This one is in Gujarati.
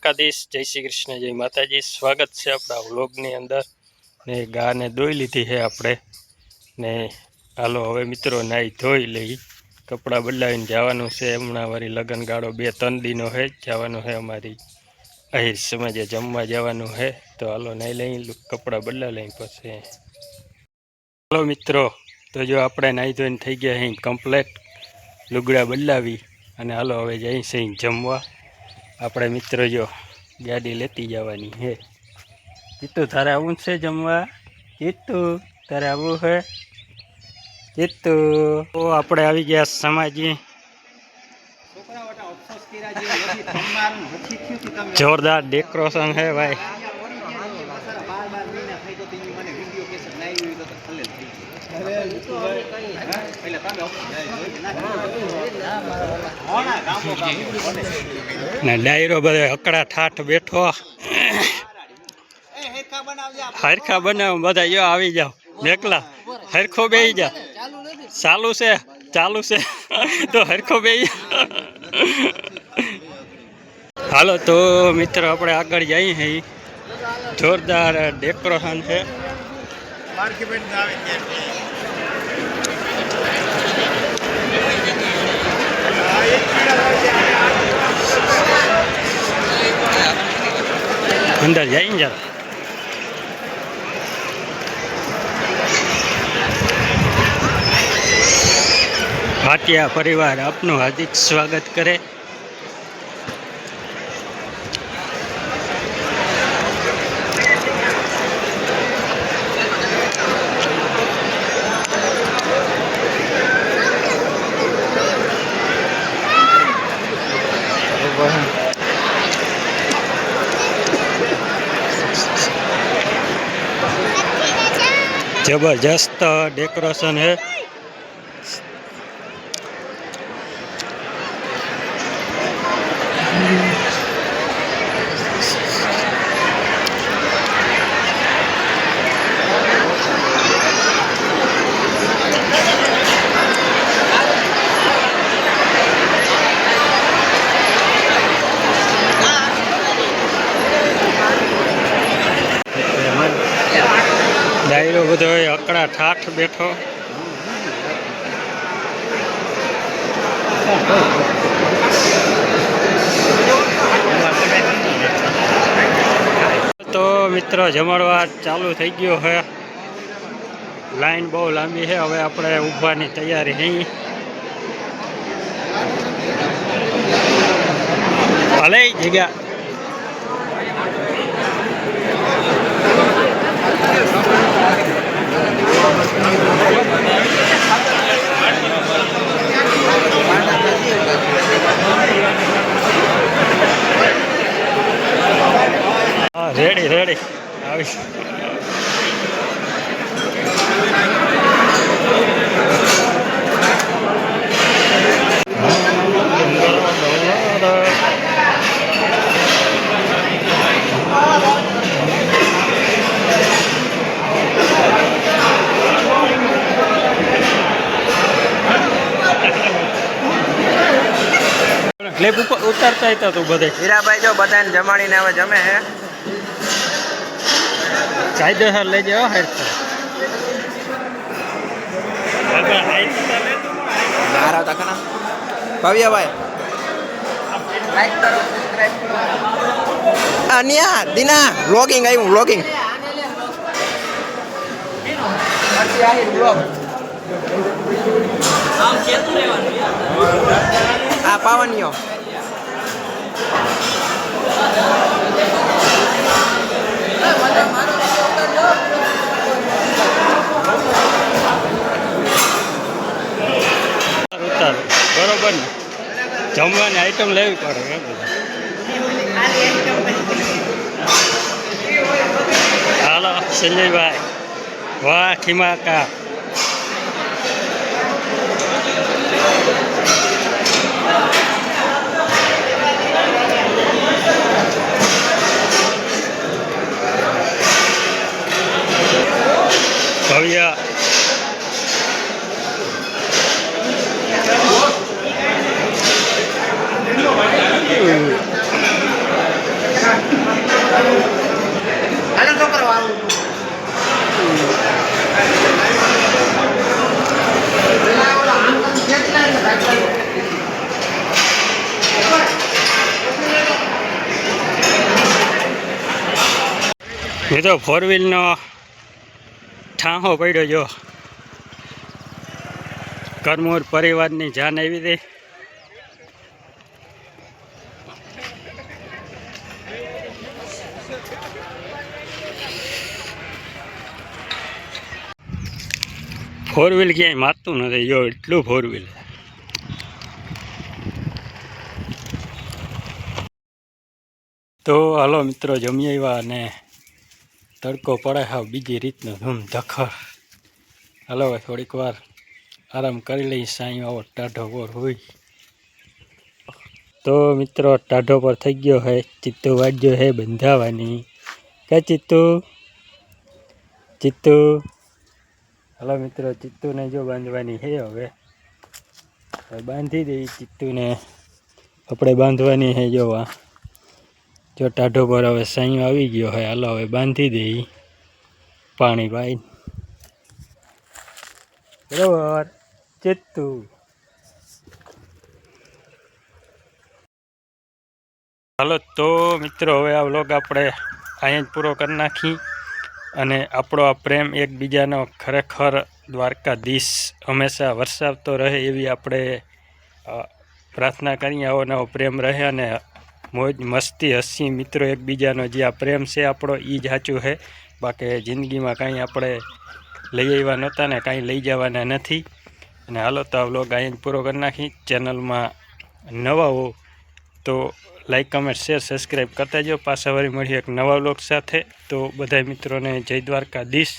દ્વારકાધીશ, જય શ્રી કૃષ્ણ, જય માતાજી। સ્વાગત છે આપણા વ્લોગની અંદર ને ગાને દોઈ લીધી છે આપણે ને હાલો હવે મિત્રો નાહી ધોઈ લઈ, કપડાં બદલાવીને જવાનું છે। હમણાં વારી લગ્ન ગાળો 2-3 દિનો છે, જવાનું છે અમારી અહીં સમાજે જમવા જવાનું છે। તો હાલો નાહી લઈ, કપડાં બદલા લઈ પછી હાલો મિત્રો। તો જો આપણે નાહી ધોઈને થઈ ગયા અહીં કમ્પ્લેટ, લુગડા બદલાવી અને હાલો હવે જઈ છે જમવા। આપણે મિત્રો જો ગાડી લેતી જવાની છે। જીતુ તારે આવું છે જમવા? જીતુ તારે આવું છે? જીતુ તો આપણે આવી ગયા સમાજી, જોરદાર ડેકોરેશન છે ભાઈ। ને ડાયરો બધે અકડા ઠાઠ બેઠો, હરખા બનાવ બધા જો આવી જાવ, મેકલા હરખો બેહી જા। ચાલુ છે તો હરખો બેહી હાલો। તો મિત્રો આપણે આગળ જઈએ છીએ, જોરદાર ડેકોરેશન છે। अंदर जाएंगे जरा। भाटिया परिवार आपનું हार्दिक स्वागत करे। जबरदस्त डेकोरेशन है। डायरो बधो अकड़ा ठाठ बैठो। तो मित्रों जमणवार चालू थई गयो है, लाइन बहुत लांबी है। हवे आपणे ऊभानी तैयारी नहीं, भले जगह रेडी रेडी આવી क्लिप उतारता था तू बधे हीराभाई जो बधाने जमाड़ीने हवे जमे है। कायदेसर ले जाओ हर नारा तकना भव्य भाई लाइक करो, सब्सक्राइब करो। अनिया दिना व्लॉगिंग आई, व्लॉगिंग अच्छी आई व्लॉग आम केतु રહેવાનું આ પાવનિયો ઉતાર બરોબર ને, જમવાની આઈટમ લેવી પડે એમ બધું। હાલો સંજયભાઈ, વાહ ખીમાકા। भव्य એ તો 4 વ્હીલનો ઠાંહો પડ્યો જો કરમૂર પરિવારની જાન આવી હતી. ફોર વ્હીલ ક્યાંય મારતું નથી જો એટલું ફોર વ્હીલ. તો હાલો મિત્રો જમી આવ્યા અને તડકો પડે હા બીજી રીતનો ધૂમ ધખર. હાલો ભાઈ થોડીક વાર આરામ કરી લઈ સાંઈ આવો ટાઢો પર હોય. તો મિત્રો ટાઢો પર થઈ ગયો હે ચિત્તો વાગ્યો હે બંધાવાની. કે ચિત્તુ હાલો મિત્રો ચિત્તુને જો બાંધવાની છે. હવે બાંધી દઈ ચિત્તુને આપણે બાંધવાની છે જોવા જો ટાઢો પર હવે સાંઈ આવી ગયો હે. હાલો હવે બાંધી દઈ પાણી પાઈ બરોબર ચિત્તુ. હાલો તો મિત્રો હવે આ વ્લોગ આપણે અહીંયા જ પૂરો કરી નાખી અને આપણો આ પ્રેમ એકબીજાનો ખરેખર દ્વારકાધીશ હંમેશા વરસાવતો રહે એવી આપણે પ્રાર્થના કરીએ. આવો નવો પ્રેમ રહે અને મોજ મસ્તી હસી મિત્રો એકબીજાનો જે આ પ્રેમ છે આપણો એ જ સાચું છે. બાકી જિંદગીમાં કાંઈ આપણે લઈ આવ્યા નહોતા ને કાંઈ લઈ જવાના નથી. અને હાલો તો આ વ્લોગ અહીંયા જ પૂરો કરી નાખી. ચેનલમાં નવા હો તો લાઈક કમેન્ટ શેર સબસ્ક્રાઈબ કરતા જાઓ. પાછા વળી મળીએ એક નવા વ્લોગ સાથે. તો બધા મિત્રોને જય દ્વારકાધીશ.